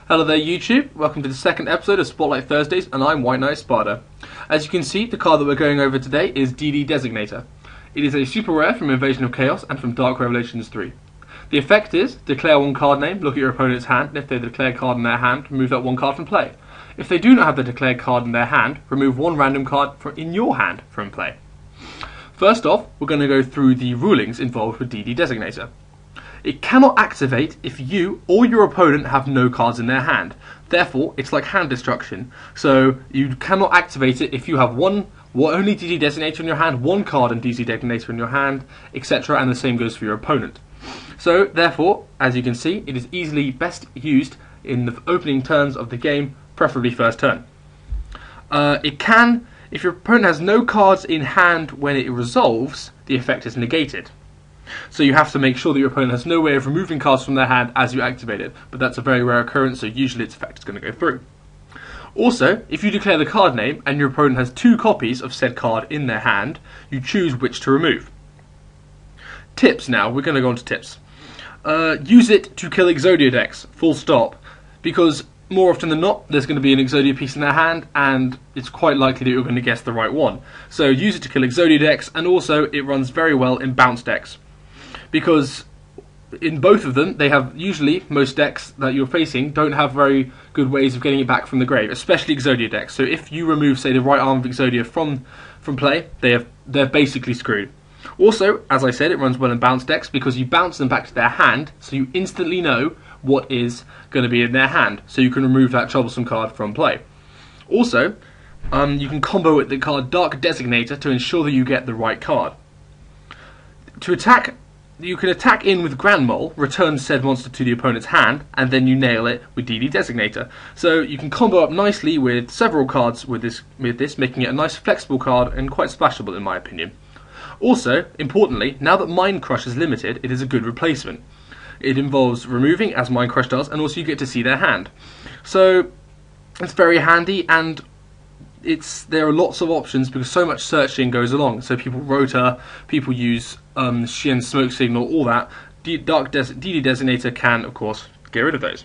Hello there YouTube, welcome to the second episode of Spotlight Thursdays, and I'm WhiteNightEspada. As you can see, the card that we're going over today is Designator. It is a super rare from Invasion of Chaos and from Dark Revelations 3. The effect is, declare one card name, look at your opponent's hand, and if they declare a card in their hand, remove that one card from play. If they do not have the declared card in their hand, remove one random card in your hand from play. First off, we're going to go through the rulings involved with Designator. It cannot activate if you or your opponent have no cards in their hand. Therefore, it's like hand destruction. So you cannot activate it if you have only Designator in your hand, one card and Designator in your hand, etc. And the same goes for your opponent. So therefore, as you can see, it is easily best used in the opening turns of the game, preferably first turn. It can, if your opponent has no cards in hand when it resolves, the effect is negated. So you have to make sure that your opponent has no way of removing cards from their hand as you activate it, but that's a very rare occurrence, so usually its effect is going to go through. Also, if you declare the card name and your opponent has two copies of said card in their hand, you choose which to remove. Tips now, we're going to go on to tips. Use it to kill Exodia decks, full stop, because more often than not, there's going to be an Exodia piece in their hand, and it's quite likely that you're going to guess the right one. So use it to kill Exodia decks, and also it runs very well in bounce decks. Because in both of them, they have usually, most decks that you're facing don't have very good ways of getting it back from the grave, especially Exodia decks. So if you remove, say, the right arm of Exodia from play, they're basically screwed. Also, as I said, it runs well in bounce decks because you bounce them back to their hand, so you instantly know what is going to be in their hand, so you can remove that troublesome card from play. Also, you can combo with the card Dark Designator to ensure that you get the right card. To attack, you can attack in with Grand Mole, return said monster to the opponent's hand, and then you nail it with Designator. So you can combo up nicely with several cards with this, making it a nice flexible card and quite splashable in my opinion. Also, importantly, now that Mind Crush is limited, it is a good replacement. It involves removing, as Mind Crush does, and also you get to see their hand. So it's very handy, and there are lots of options because so much searching goes along. So people rotor, people use Shin Smoke Signal, all that. Designator can, of course, get rid of those.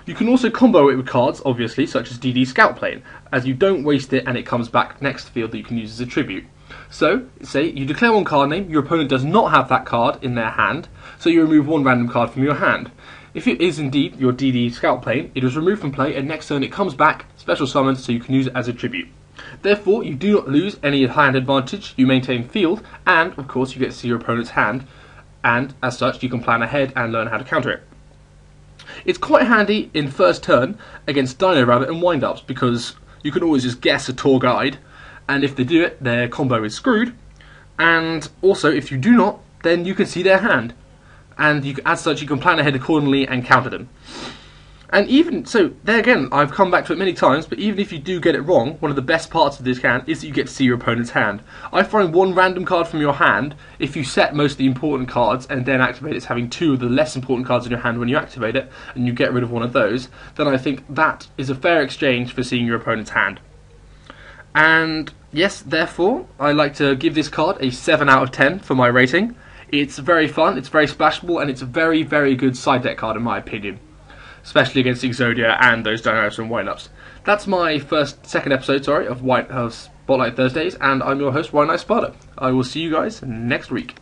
You can also combo it with cards, obviously, such as DD Scout Plane, as you don't waste it and it comes back next field that you can use as a tribute. So, say you declare one card name, your opponent does not have that card in their hand, so you remove one random card from your hand. If it is indeed your DD Scout Plane, it is removed from play and next turn it comes back, special summoned, so you can use it as a tribute. Therefore, you do not lose any hand advantage, you maintain field, and of course you get to see your opponent's hand, and as such you can plan ahead and learn how to counter it. It's quite handy in first turn against Dino Rabbit and wind-ups because you can always just guess a tour guide, and if they do it, their combo is screwed. And also, if you do not, then you can see their hand, and as such you can plan ahead accordingly and counter them. And even so, there again, I've come back to it many times, but even if you do get it wrong, one of the best parts of this can is that you get to see your opponent's hand. I find one random card from your hand, if you set most of the important cards and then activate it as having two of the less important cards in your hand when you activate it, and you get rid of one of those, then I think that is a fair exchange for seeing your opponent's hand. And yes, therefore, I like to give this card a 7 out of 10 for my rating. It's very fun, it's very splashable, and it's a very, very good side deck card in my opinion. Especially against Exodia and those Dinos and wind-ups. That's my second episode of Spotlight Thursdays, and I'm your host, WhiteNightEspada. I will see you guys next week.